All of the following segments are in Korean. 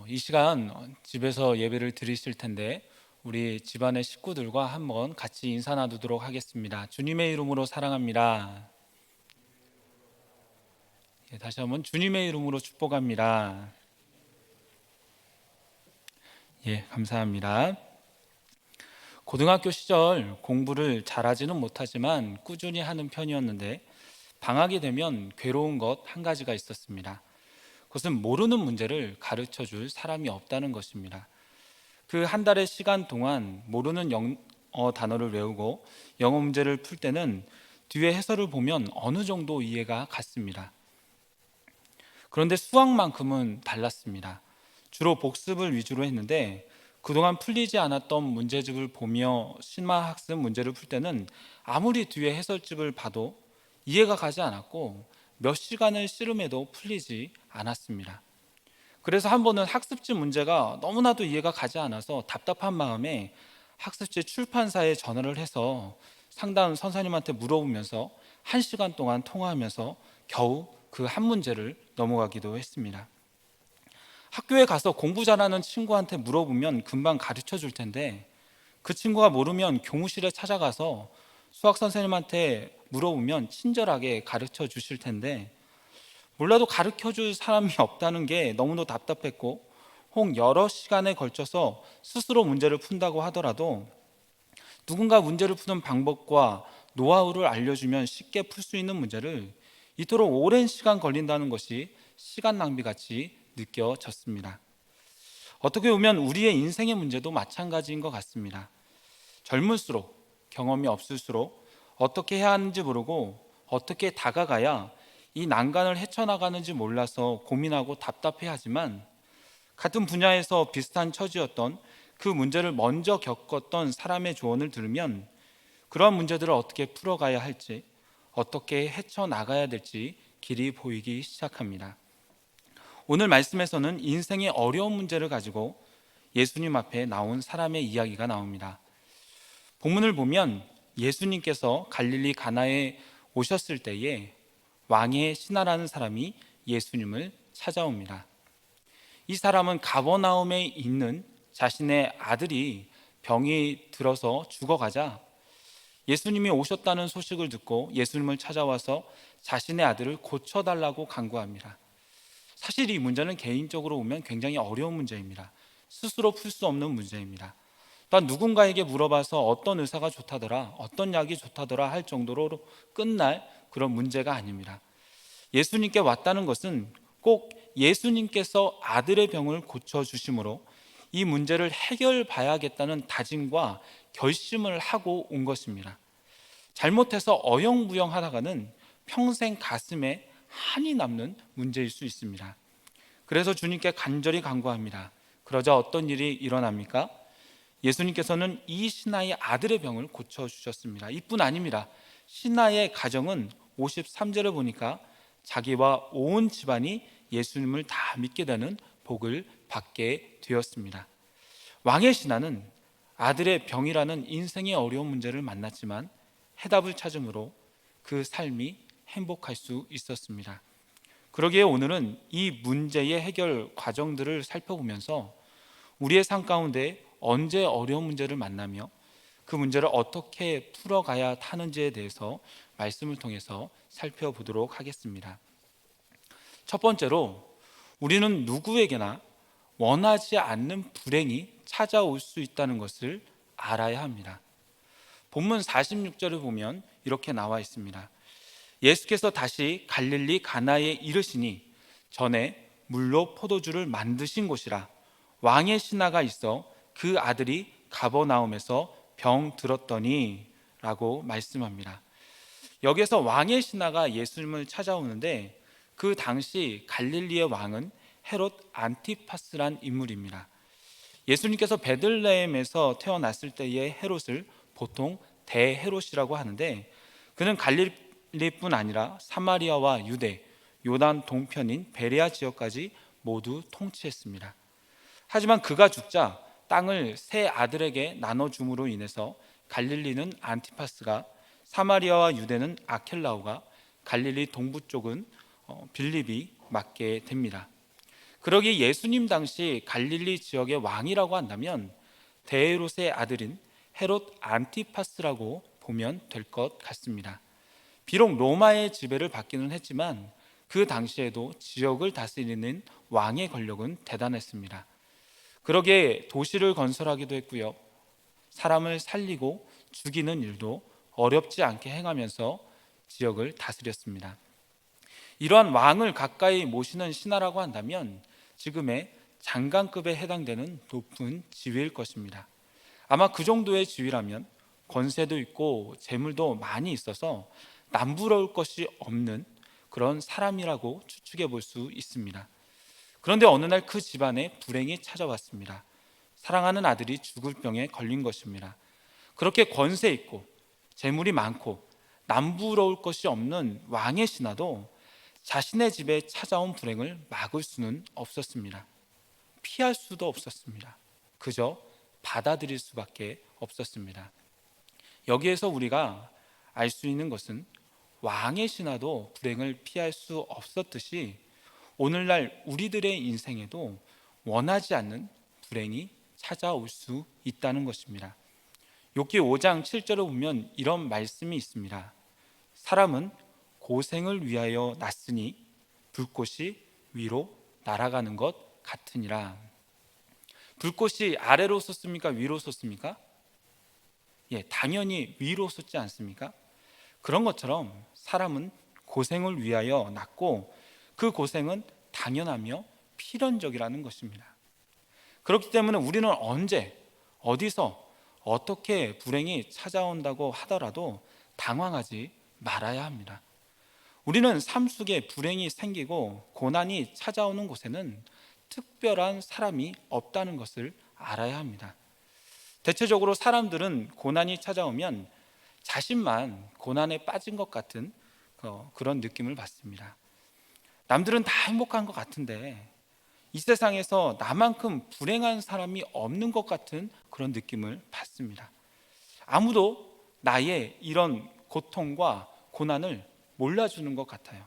이 시간 집에서 예배를 드리실 텐데 우리 집안의 식구들과 한번 같이 인사 나누도록 하겠습니다. 주님의 이름으로 사랑합니다. 예, 다시 한번 주님의 이름으로 축복합니다. 예, 감사합니다. 고등학교 시절 공부를 잘하지는 못하지만 꾸준히 하는 편이었는데 방학이 되면 괴로운 것 한 가지가 있었습니다. 그것은 모르는 문제를 가르쳐 줄 사람이 없다는 것입니다. 그 한 달의 시간 동안 모르는 영어 단어를 외우고 영어 문제를 풀 때는 뒤에 해설을 보면 어느 정도 이해가 갔습니다. 그런데 수학만큼은 달랐습니다. 주로 복습을 위주로 했는데 그동안 풀리지 않았던 문제집을 보며 신마학습 문제를 풀 때는 아무리 뒤에 해설집을 봐도 이해가 가지 않았고 몇 시간을 씨름해도 풀리지 않았습니다. 그래서 한 번은 학습지 문제가 너무나도 이해가 가지 않아서 답답한 마음에 학습지 출판사에 전화를 해서 상담 선생님한테 물어보면서 1시간 동안 통화하면서 겨우 그 한 문제를 넘어가기도 했습니다. 학교에 가서 공부 잘하는 친구한테 물어보면 금방 가르쳐 줄 텐데 그 친구가 모르면 교무실에 찾아가서 수학 선생님한테 물어보면 친절하게 가르쳐 주실 텐데 몰라도 가르쳐 줄 사람이 없다는 게 너무도 답답했고 혹 여러 시간에 걸쳐서 스스로 문제를 푼다고 하더라도 누군가 문제를 푸는 방법과 노하우를 알려주면 쉽게 풀 수 있는 문제를 이토록 오랜 시간 걸린다는 것이 시간 낭비같이 느껴졌습니다. 어떻게 보면 우리의 인생의 문제도 마찬가지인 것 같습니다. 젊을수록 경험이 없을수록 어떻게 해야 하는지 모르고 어떻게 다가가야 이 난간을 헤쳐나가는지 몰라서 고민하고 답답해하지만 같은 분야에서 비슷한 처지였던 그 문제를 먼저 겪었던 사람의 조언을 들으면 그러한 문제들을 어떻게 풀어가야 할지 어떻게 헤쳐나가야 될지 길이 보이기 시작합니다. 오늘 말씀에서는 인생의 어려운 문제를 가지고 예수님 앞에 나온 사람의 이야기가 나옵니다. 본문을 보면 예수님께서 갈릴리 가나에 오셨을 때에 왕의 신하라는 사람이 예수님을 찾아옵니다. 이 사람은 가버나움에 있는 자신의 아들이 병이 들어서 죽어가자 예수님이 오셨다는 소식을 듣고 예수님을 찾아와서 자신의 아들을 고쳐달라고 간구합니다. 사실 이 문제는 개인적으로 보면 굉장히 어려운 문제입니다. 스스로 풀 수 없는 문제입니다. 난 누군가에게 물어봐서 어떤 의사가 좋다더라, 어떤 약이 좋다더라 할 정도로 끝날 그런 문제가 아닙니다. 예수님께 왔다는 것은 꼭 예수님께서 아들의 병을 고쳐주심으로 이 문제를 해결봐야겠다는 다짐과 결심을 하고 온 것입니다. 잘못해서 어영부영하다가는 평생 가슴에 한이 남는 문제일 수 있습니다. 그래서 주님께 간절히 간구합니다. 그러자 어떤 일이 일어납니까? 예수님께서는 이 신하의 아들의 병을 고쳐주셨습니다. 이뿐 아닙니다. 신하의 가정은 53절을 보니까 자기와 온 집안이 예수님을 다 믿게 되는 복을 받게 되었습니다. 왕의 신하는 아들의 병이라는 인생의 어려운 문제를 만났지만 해답을 찾음으로 그 삶이 행복할 수 있었습니다. 그러기에 오늘은 이 문제의 해결 과정들을 살펴보면서 우리의 삶 가운데 언제 어려운 문제를 만나며 그 문제를 어떻게 풀어가야 하는지에 대해서 말씀을 통해서 살펴보도록 하겠습니다. 첫 번째로 우리는 누구에게나 원하지 않는 불행이 찾아올 수 있다는 것을 알아야 합니다. 본문 46절을 보면 이렇게 나와 있습니다. 예수께서 다시 갈릴리 가나에 이르시니 전에 물로 포도주를 만드신 곳이라 왕의 신하가 있어 그 아들이 가버나움에서 병 들었더니 라고 말씀합니다. 여기에서 왕의 신하가 예수님을 찾아오는데 그 당시 갈릴리의 왕은 헤롯 안티파스란 인물입니다. 예수님께서 베들레헴에서 태어났을 때의 헤롯을 보통 대헤롯이라고 하는데 그는 갈릴리뿐 아니라 사마리아와 유대, 요단 동편인 베레아 지역까지 모두 통치했습니다. 하지만 그가 죽자 땅을 세 아들에게 나눠줌으로 인해서 갈릴리는 안티파스가, 사마리아와 유대는 아켈라오가, 갈릴리 동부 쪽은 빌립이 맡게 됩니다. 그러기에 예수님 당시 갈릴리 지역의 왕이라고 한다면 데헤롯의 아들인 헤롯 안티파스라고 보면 될 것 같습니다. 비록 로마의 지배를 받기는 했지만 그 당시에도 지역을 다스리는 왕의 권력은 대단했습니다. 그러기에 도시를 건설하기도 했고요, 사람을 살리고 죽이는 일도 어렵지 않게 행하면서 지역을 다스렸습니다. 이러한 왕을 가까이 모시는 신하라고 한다면 지금의 장관급에 해당되는 높은 지위일 것입니다. 아마 그 정도의 지위라면 권세도 있고 재물도 많이 있어서 남부러울 것이 없는 그런 사람이라고 추측해 볼 수 있습니다. 그런데 어느 날 그 집안에 불행이 찾아왔습니다. 사랑하는 아들이 죽을 병에 걸린 것입니다. 그렇게 권세 있고 재물이 많고 남부러울 것이 없는 왕의 신하도 자신의 집에 찾아온 불행을 막을 수는 없었습니다. 피할 수도 없었습니다. 그저 받아들일 수밖에 없었습니다. 여기에서 우리가 알 수 있는 것은 왕의 신하도 불행을 피할 수 없었듯이 오늘날 우리들의 인생에도 원하지 않는 불행이 찾아올 수 있다는 것입니다. 욥기 5장 7절을 보면 이런 말씀이 있습니다. 사람은 고생을 위하여 났으니 불꽃이 위로 날아가는 것 같으니라. 불꽃이 아래로 솟습니까? 위로 솟습니까? 당연히 위로 솟지 않습니까? 그런 것처럼 사람은 고생을 위하여 났고 그 고생은 당연하며 필연적이라는 것입니다. 그렇기 때문에 우리는 언제 어디서 어떻게 불행이 찾아온다고 하더라도 당황하지 말아야 합니다. 우리는 삶 속에 불행이 생기고 고난이 찾아오는 곳에는 특별한 사람이 없다는 것을 알아야 합니다. 대체적으로 사람들은 고난이 찾아오면 자신만 고난에 빠진 것 같은 그런 느낌을 받습니다. 남들은 다 행복한 것 같은데 이 세상에서 나만큼 불행한 사람이 없는 것 같은 그런 느낌을 받습니다. 아무도 나의 이런 고통과 고난을 몰라주는 것 같아요.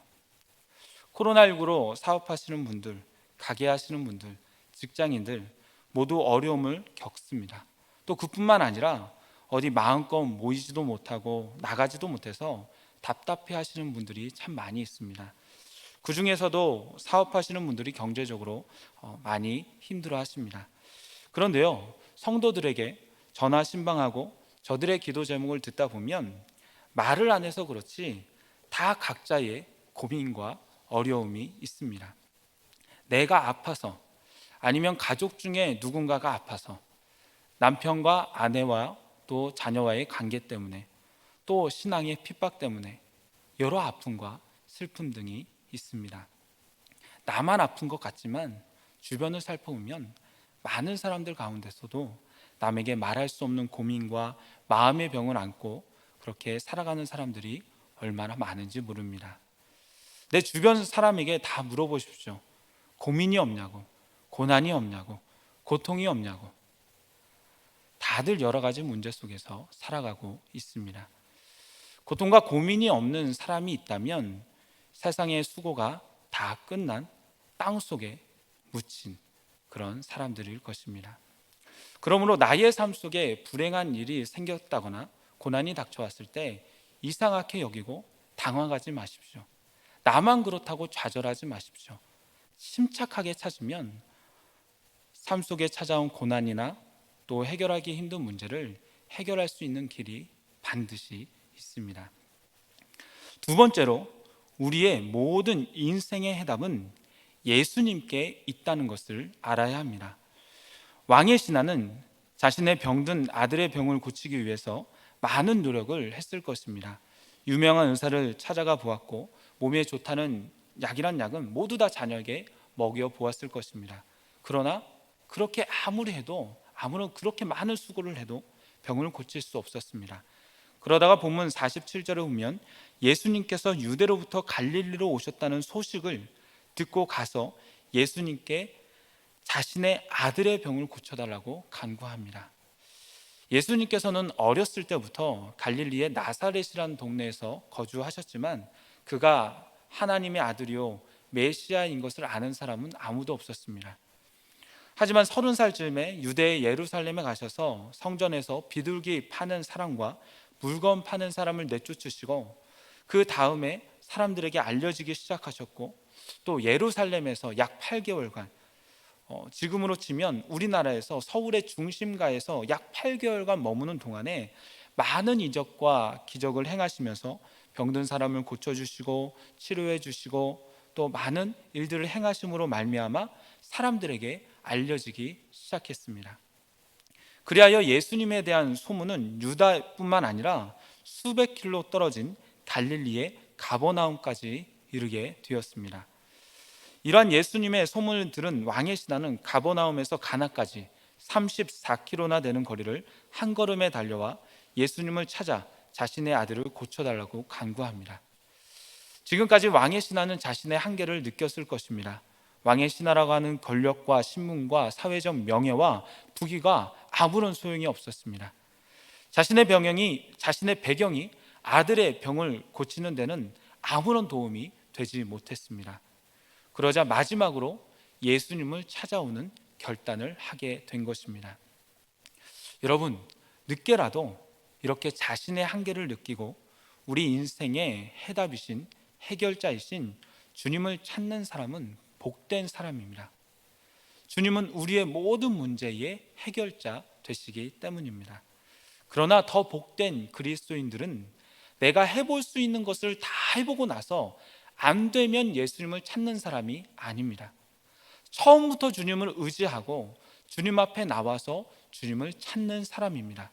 코로나19로 사업하시는 분들, 가게 하시는 분들, 직장인들 모두 어려움을 겪습니다. 또 그뿐만 아니라 어디 마음껏 모이지도 못하고 나가지도 못해서 답답해 하시는 분들이 참 많이 있습니다. 그 중에서도 사업하시는 분들이 경제적으로 많이 힘들어 하십니다. 그런데요, 성도들에게 전화 신방하고 저들의 기도 제목을 듣다 보면 말을 안 해서 그렇지 다 각자의 고민과 어려움이 있습니다. 내가 아파서, 아니면 가족 중에 누군가가 아파서, 남편과 아내와 또 자녀와의 관계 때문에, 또 신앙의 핍박 때문에 여러 아픔과 슬픔 등이 있습니다. 나만 아픈 것 같지만 주변을 살펴보면 많은 사람들 가운데서도 남에게 말할 수 없는 고민과 마음의 병을 안고 그렇게 살아가는 사람들이 얼마나 많은지 모릅니다. 내 주변 사람에게 다 물어보십시오. 고민이 없냐고, 고난이 없냐고, 고통이 없냐고. 다들 여러 가지 문제 속에서 살아가고 있습니다. 고통과 고민이 없는 사람이 있다면 세상의 수고가 다 끝난 땅 속에 묻힌 그런 사람들일 것입니다. 그러므로 나의 삶 속에 불행한 일이 생겼다거나 고난이 닥쳐왔을 때 이상하게 여기고 당황하지 마십시오. 나만 그렇다고 좌절하지 마십시오. 침착하게 찾으면 삶 속에 찾아온 고난이나 또 해결하기 힘든 문제를 해결할 수 있는 길이 반드시 있습니다. 두 번째로 우리의 모든 인생의 해답은 예수님께 있다는 것을 알아야 합니다. 왕의 신하는 자신의 병든 아들의 병을 고치기 위해서 많은 노력을 했을 것입니다. 유명한 의사를 찾아가 보았고 몸에 좋다는 약이란 약은 모두 다 자녀에게 먹여 보았을 것입니다. 그러나 그렇게 아무리 해도 아무런 그렇게 많은 수고를 해도 병을 고칠 수 없었습니다. 그러다가 본문 47절에 보면 예수님께서 유대로부터 갈릴리로 오셨다는 소식을 듣고 가서 예수님께 자신의 아들의 병을 고쳐달라고 간구합니다. 예수님께서는 어렸을 때부터 갈릴리의 나사렛이라는 동네에서 거주하셨지만 그가 하나님의 아들이요 메시아인 것을 아는 사람은 아무도 없었습니다. 하지만 30살쯤에 유대 예루살렘에 가셔서 성전에서 비둘기 파는 사람과 물건 파는 사람을 내쫓으시고 그 다음에 사람들에게 알려지기 시작하셨고, 또 예루살렘에서 약 8개월간, 지금으로 치면 우리나라에서 서울의 중심가에서 약 8개월간 머무는 동안에 많은 이적과 기적을 행하시면서 병든 사람을 고쳐주시고 치료해 주시고 또 많은 일들을 행하심으로 말미암아 사람들에게 알려지기 시작했습니다. 그리하여 예수님에 대한 소문은 유다뿐만 아니라 수백 킬로 떨어진 갈릴리의 가버나움까지 이르게 되었습니다. 이러한 예수님의 소문을 들은 왕의 신하는 가버나움에서 가나까지 34km나 되는 거리를 한 걸음에 달려와 예수님을 찾아 자신의 아들을 고쳐달라고 간구합니다. 지금까지 왕의 신하는 자신의 한계를 느꼈을 것입니다. 왕의 신하라고 하는 권력과 신분과 사회적 명예와 부귀가 아무런 소용이 없었습니다. 자신의 배경이 아들의 병을 고치는 데는 아무런 도움이 되지 못했습니다. 그러자 마지막으로 예수님을 찾아오는 결단을 하게 된 것입니다. 여러분, 늦게라도 이렇게 자신의 한계를 느끼고 우리 인생의 해답이신 해결자이신 주님을 찾는 사람은 복된 사람입니다. 주님은 우리의 모든 문제의 해결자 되시기 때문입니다. 그러나 더 복된 그리스도인들은 내가 해볼 수 있는 것을 다 해보고 나서 안 되면 예수님을 찾는 사람이 아닙니다. 처음부터 주님을 의지하고 주님 앞에 나와서 주님을 찾는 사람입니다.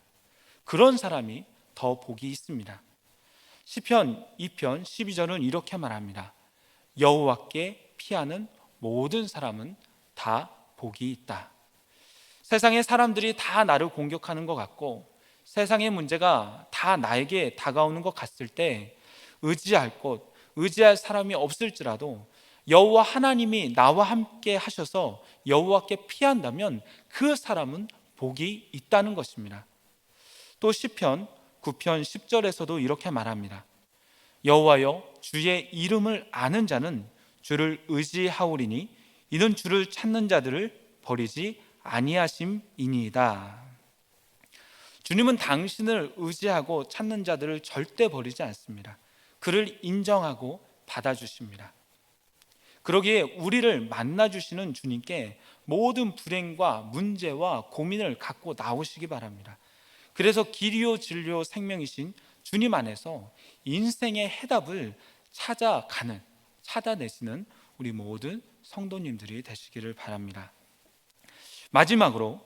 그런 사람이 더 복이 있습니다. 시편 2편 12절은 이렇게 말합니다. 여호와께 피하는 모든 사람은 다 복이 있다. 세상의 사람들이 다 나를 공격하는 것 같고 세상의 문제가 다 나에게 다가오는 것 같을 때 의지할 사람이 없을지라도 여호와 하나님이 나와 함께 하셔서 여호와께 피한다면 그 사람은 복이 있다는 것입니다. 또 시편 9편 10절에서도 이렇게 말합니다. 여호와여, 주의 이름을 아는 자는 주를 의지하오리니 이는 주를 찾는 자들을 버리지 아니하심이니이다. 주님은 당신을 의지하고 찾는 자들을 절대 버리지 않습니다. 그를 인정하고 받아주십니다. 그러기에 우리를 만나주시는 주님께 모든 불행과 문제와 고민을 갖고 나오시기 바랍니다. 그래서 길이요 진리요 생명이신 주님 안에서 인생의 해답을 찾아내시는 우리 모든 성도님들이 되시기를 바랍니다. 마지막으로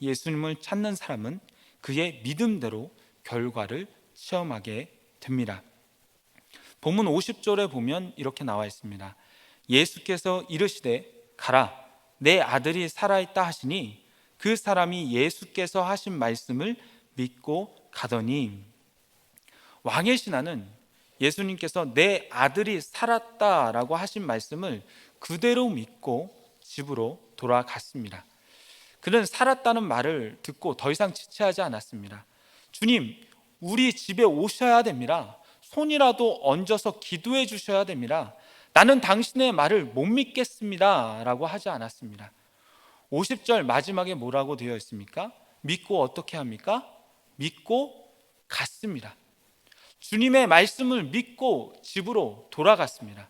예수님을 찾는 사람은 그의 믿음대로 결과를 체험하게 됩니다. 본문 50절에 보면 이렇게 나와 있습니다. 예수께서 이르시되 가라, 내 아들이 살아있다 하시니 그 사람이 예수께서 하신 말씀을 믿고 가더니. 왕의 신하는 예수님께서 내 아들이 살았다라고 하신 말씀을 그대로 믿고 집으로 돌아갔습니다. 그는 살았다는 말을 듣고 더 이상 지체하지 않았습니다. 주님, 우리 집에 오셔야 됩니다. 손이라도 얹어서 기도해 주셔야 됩니다. 나는 당신의 말을 못 믿겠습니다 라고 하지 않았습니다. 50절 마지막에 뭐라고 되어 있습니까? 믿고 어떻게 합니까? 믿고 갔습니다. 주님의 말씀을 믿고 집으로 돌아갔습니다.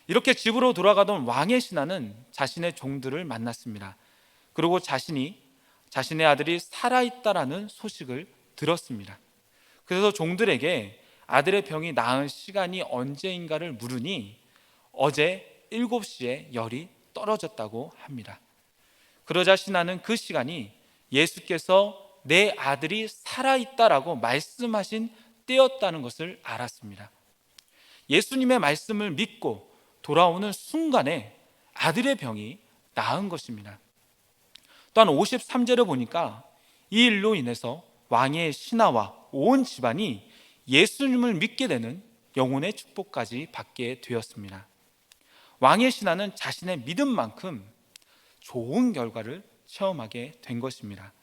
이렇게 집으로 돌아가던 왕의 신하는 자신의 종들을 만났습니다. 그리고 자신의 아들이 살아있다라는 소식을 들었습니다. 그래서 종들에게 아들의 병이 나은 시간이 언제인가를 물으니 어제 7시에 열이 떨어졌다고 합니다. 그러자 신하는 그 시간이 예수께서 내 아들이 살아있다라고 말씀하신 때였다는 것을 알았습니다. 예수님의 말씀을 믿고 돌아오는 순간에 아들의 병이 나은 것입니다. 또한 53절에 보니까 이 일로 인해서 왕의 신하와 온 집안이 예수님을 믿게 되는 영혼의 축복까지 받게 되었습니다. 왕의 신하는 자신의 믿음만큼 좋은 결과를 체험하게 된 것입니다.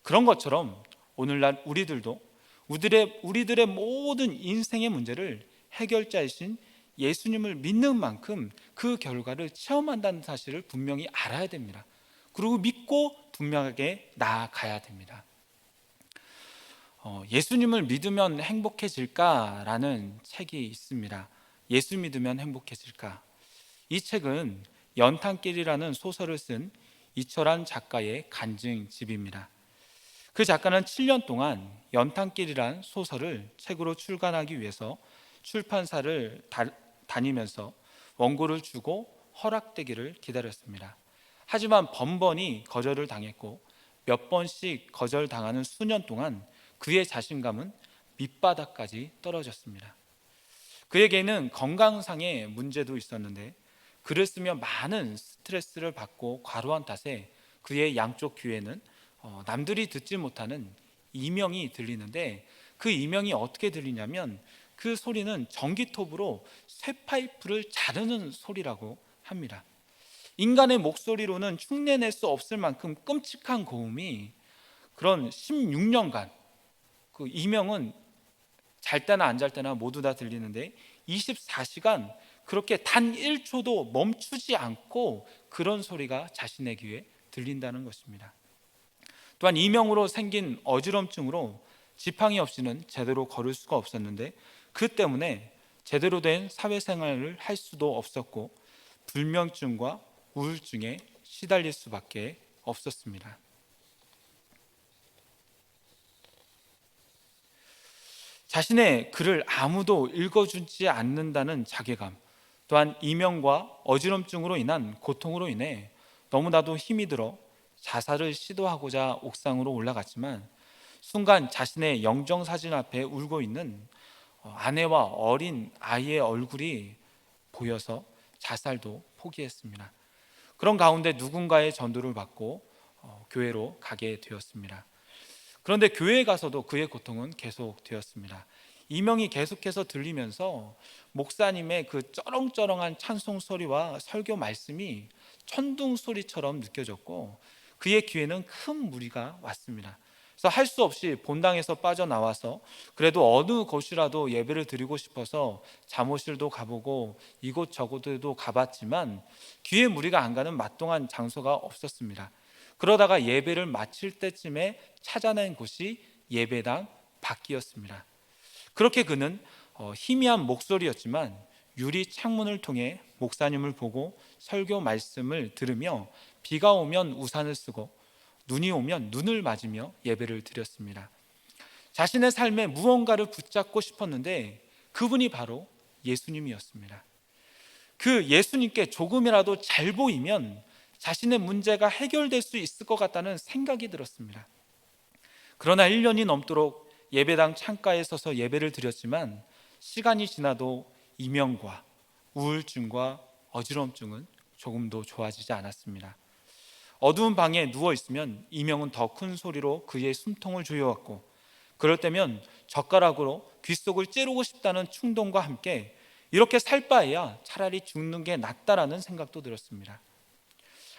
그런 것처럼 오늘날 우리들도 우리들의 모든 인생의 문제를 해결자이신 예수님을 믿는 만큼 그 결과를 체험한다는 사실을 분명히 알아야 됩니다. 그리고 믿고 분명하게 나아가야 됩니다. 예수님을 믿으면 행복해질까라는 책이 있습니다. 예수 믿으면 행복해질까? 이 책은 연탄길이라는 소설을 쓴 이철환 작가의 간증집입니다. 그 작가는 7년 동안 연탄길이란 소설을 책으로 출간하기 위해서 출판사를 다니면서 원고를 주고 허락되기를 기다렸습니다. 하지만 번번이 거절을 당했고 몇 번씩 거절당하는 수년 동안 그의 자신감은 밑바닥까지 떨어졌습니다. 그에게는 건강상의 문제도 있었는데 글을 쓰며 많은 스트레스를 받고 과로한 탓에 그의 양쪽 귀에는 남들이 듣지 못하는 이명이 들리는데, 그 이명이 어떻게 들리냐면 그 소리는 전기톱으로 쇠파이프를 자르는 소리라고 합니다. 인간의 목소리로는 흉내낼 수 없을 만큼 끔찍한 고음이 그런 16년간, 그 이명은 잘 때나 안 잘 때나 모두 다 들리는데 24시간 그렇게 단 1초도 멈추지 않고 그런 소리가 자신의 귀에 들린다는 것입니다. 또한 이명으로 생긴 어지럼증으로 지팡이 없이는 제대로 걸을 수가 없었는데 그 때문에 제대로 된 사회생활을 할 수도 없었고 불면증과 우울증에 시달릴 수밖에 없었습니다. 자신의 글을 아무도 읽어주지 않는다는 자괴감, 또한 이명과 어지럼증으로 인한 고통으로 인해 너무나도 힘이 들어 자살을 시도하고자 옥상으로 올라갔지만 순간 자신의 영정사진 앞에 울고 있는 아내와 어린 아이의 얼굴이 보여서 자살도 포기했습니다. 그런 가운데 누군가의 전도를 받고 교회로 가게 되었습니다. 그런데 교회에 가서도 그의 고통은 계속되었습니다. 이명이 계속해서 들리면서 목사님의 그 쩌렁쩌렁한 찬송 소리와 설교 말씀이 천둥 소리처럼 느껴졌고 그의 귀에는 큰 무리가 왔습니다. 그래서 할 수 없이 본당에서 빠져나와서 그래도 어느 곳이라도 예배를 드리고 싶어서 잠옷실도 가보고 이곳저곳도 가봤지만 귀에 무리가 안 가는 마땅한 장소가 없었습니다. 그러다가 예배를 마칠 때쯤에 찾아낸 곳이 예배당 밖이었습니다. 그렇게 그는 희미한 목소리였지만 유리 창문을 통해 목사님을 보고 설교 말씀을 들으며 비가 오면 우산을 쓰고 눈이 오면 눈을 맞으며 예배를 드렸습니다. 자신의 삶에 무언가를 붙잡고 싶었는데 그분이 바로 예수님이었습니다. 그 예수님께 조금이라도 잘 보이면 자신의 문제가 해결될 수 있을 것 같다는 생각이 들었습니다. 그러나 1년이 넘도록 예배당 창가에 서서 예배를 드렸지만 시간이 지나도 이명과 우울증과 어지럼증은 조금도 좋아지지 않았습니다. 어두운 방에 누워 있으면 이명은 더 큰 소리로 그의 숨통을 조여왔고 그럴 때면 젓가락으로 귓속을 찌르고 싶다는 충동과 함께 이렇게 살 바에야 차라리 죽는 게 낫다라는 생각도 들었습니다.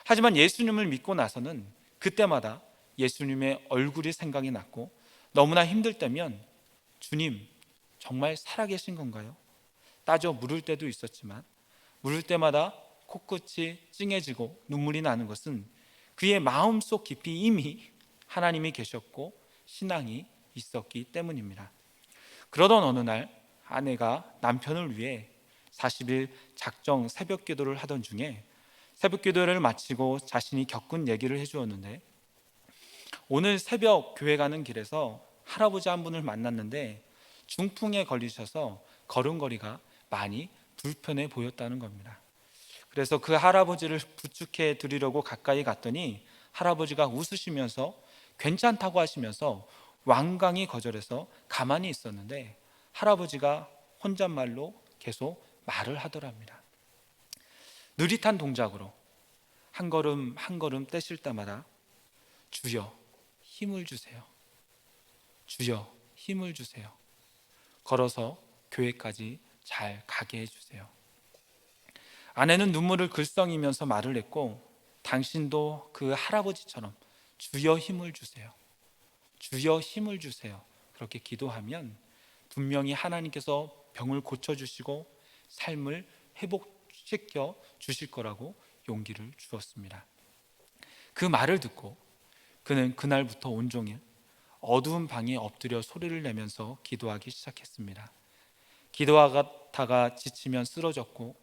하지만 예수님을 믿고 나서는 그때마다 예수님의 얼굴이 생각이 났고 너무나 힘들 때면 주님 정말 살아계신 건가요? 따져 물을 때도 있었지만 물을 때마다 코끝이 찡해지고 눈물이 나는 것은 그의 마음속 깊이 이미 하나님이 계셨고 신앙이 있었기 때문입니다. 그러던 어느 날 아내가 남편을 위해 40일 작정 새벽 기도를 하던 중에 새벽 기도를 마치고 자신이 겪은 얘기를 해주었는데, 오늘 새벽 교회 가는 길에서 할아버지 한 분을 만났는데 중풍에 걸리셔서 걸음걸이가 많이 불편해 보였다는 겁니다. 그래서 그 할아버지를 부축해 드리려고 가까이 갔더니 할아버지가 웃으시면서 괜찮다고 하시면서 완강히 거절해서 가만히 있었는데 할아버지가 혼잣말로 계속 말을 하더랍니다. 느릿한 동작으로 한 걸음 한 걸음 떼실 때마다 주여 힘을 주세요. 주여 힘을 주세요. 걸어서 교회까지 잘 가게 해주세요. 아내는 눈물을 글썽이면서 말을 했고 당신도 그 할아버지처럼 주여 힘을 주세요. 주여 힘을 주세요. 그렇게 기도하면 분명히 하나님께서 병을 고쳐주시고 삶을 회복시켜 주실 거라고 용기를 주었습니다. 그 말을 듣고 그는 그날부터 온종일 어두운 방에 엎드려 소리를 내면서 기도하기 시작했습니다. 기도하다가 지치면 쓰러졌고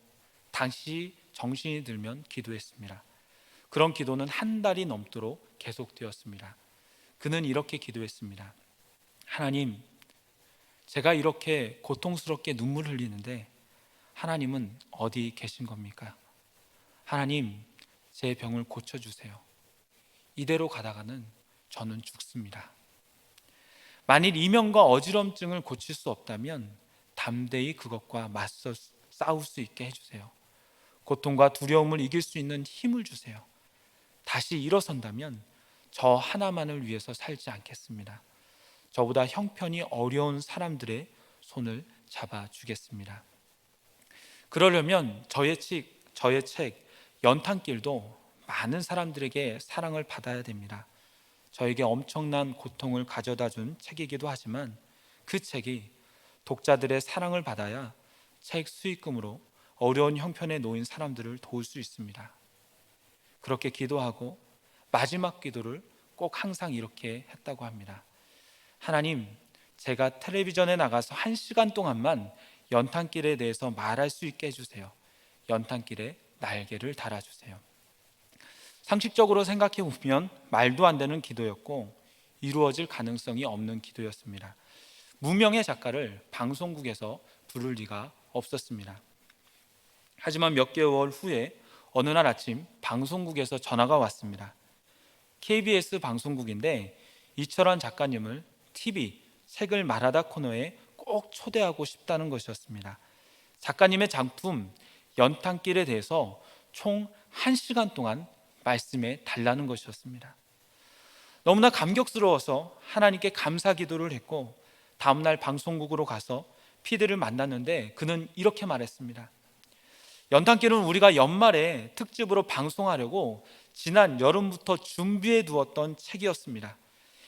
다시 정신이 들면 기도했습니다. 그런 기도는 한 달이 넘도록 계속되었습니다. 그는 이렇게 기도했습니다. 하나님, 제가 이렇게 고통스럽게 눈물 흘리는데 하나님은 어디 계신 겁니까? 하나님, 제 병을 고쳐주세요. 이대로 가다가는 저는 죽습니다. 만일 이명과 어지럼증을 고칠 수 없다면 담대히 그것과 맞서 싸울 수 있게 해주세요. 고통과 두려움을 이길 수 있는 힘을 주세요. 다시 일어선다면 저 하나만을 위해서 살지 않겠습니다. 저보다 형편이 어려운 사람들의 손을 잡아주겠습니다. 그러려면 저의 책 연탄길도 많은 사람들에게 사랑을 받아야 됩니다. 저에게 엄청난 고통을 가져다 준 책이기도 하지만 그 책이 독자들의 사랑을 받아야 책 수익금으로 어려운 형편에 놓인 사람들을 도울 수 있습니다. 그렇게 기도하고 마지막 기도를 꼭 항상 이렇게 했다고 합니다. 하나님, 제가 텔레비전에 나가서 1시간 동안만 연탄길에 대해서 말할 수 있게 해주세요. 연탄길에 날개를 달아주세요. 상식적으로 생각해 보면 말도 안 되는 기도였고 이루어질 가능성이 없는 기도였습니다. 무명의 작가를 방송국에서 부를 리가 없었습니다. 하지만 몇 개월 후에 어느 날 아침 방송국에서 전화가 왔습니다. KBS 방송국인데 이철환 작가님을 TV 책을 말하다 코너에 꼭 초대하고 싶다는 것이었습니다. 작가님의 작품 연탄길에 대해서 총 1시간 동안 말씀해 달라는 것이었습니다. 너무나 감격스러워서 하나님께 감사 기도를 했고 다음날 방송국으로 가서 PD를 만났는데 그는 이렇게 말했습니다. 연탄길은 우리가 연말에 특집으로 방송하려고 지난 여름부터 준비해 두었던 책이었습니다.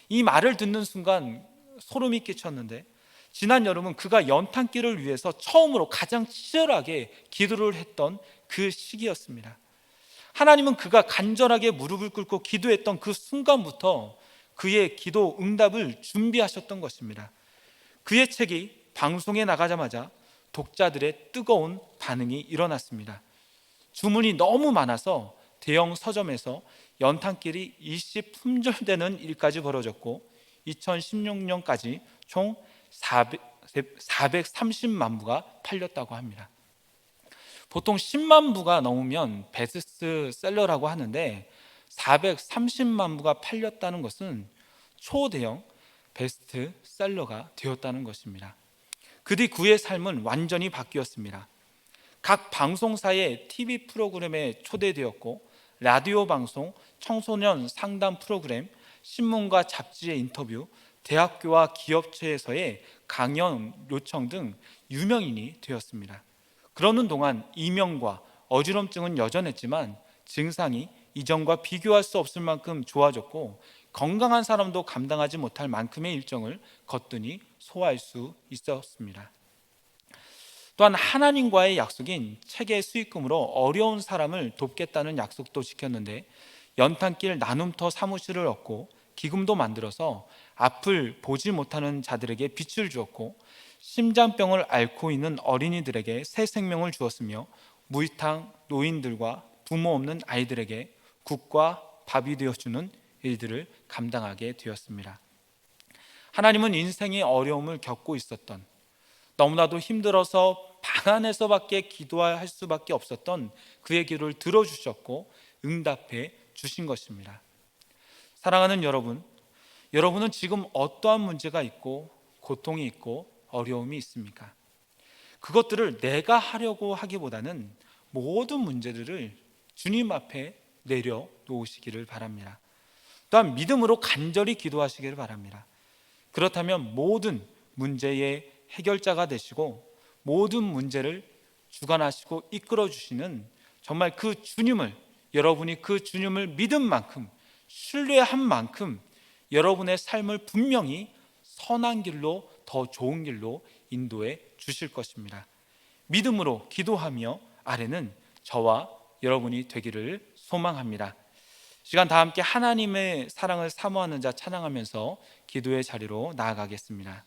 이 말을 듣는 순간 소름이 끼쳤는데 지난 여름은 그가 연탄길을 위해서 처음으로 가장 치열하게 기도를 했던 그 시기였습니다. 하나님은 그가 간절하게 무릎을 꿇고 기도했던 그 순간부터 그의 기도 응답을 준비하셨던 것입니다. 그의 책이 방송에 나가자마자 독자들의 뜨거운 반응이 일어났습니다. 주문이 너무 많아서 대형 서점에서 연탄길이 일시 품절되는 일까지 벌어졌고 2016년까지 총 430만 부가 팔렸다고 합니다. 보통 10만 부가 넘으면 베스트셀러라고 하는데 430만 부가 팔렸다는 것은 초대형 베스트셀러가 되었다는 것입니다. 그 뒤 그의 삶은 완전히 바뀌었습니다. 각 방송사의 TV 프로그램에 초대되었고 라디오 방송, 청소년 상담 프로그램, 신문과 잡지의 인터뷰, 대학교와 기업체에서의 강연 요청 등 유명인이 되었습니다. 그러는 동안 이명과 어지럼증은 여전했지만 증상이 이전과 비교할 수 없을 만큼 좋아졌고 건강한 사람도 감당하지 못할 만큼의 일정을 거뜬히 소화할 수 있었습니다. 또한 하나님과의 약속인 책의 수익금으로 어려운 사람을 돕겠다는 약속도 지켰는데 연탄길 나눔터 사무실을 얻고 기금도 만들어서 앞을 보지 못하는 자들에게 빛을 주었고 심장병을 앓고 있는 어린이들에게 새 생명을 주었으며 무이탕 노인들과 부모 없는 아이들에게 국과 밥이 되어주는 일들을 감당하게 되었습니다. 하나님은 인생의 어려움을 겪고 있었던 너무나도 힘들어서 방 안에서밖에 기도할 수밖에 없었던 그의 기도를 들어주셨고 응답해 주신 것입니다. 사랑하는 여러분, 여러분은 지금 어떠한 문제가 있고 고통이 있고 어려움이 있습니까? 그것들을 내가 하려고 하기보다는 모든 문제들을 주님 앞에 내려놓으시기를 바랍니다. 또한 믿음으로 간절히 기도하시기를 바랍니다. 그렇다면 모든 문제의 해결자가 되시고 모든 문제를 주관하시고 이끌어 주시는 정말 그 주님을, 여러분이 그 주님을 믿은 만큼, 신뢰한 만큼 여러분의 삶을 분명히 선한 길로, 더 좋은 길로 인도해 주실 것입니다. 믿음으로 기도하며 아래는 저와 여러분이 되기를 소망합니다. 시간 다 함께 하나님의 사랑을 사모하는 자 찬양하면서 기도의 자리로 나아가겠습니다.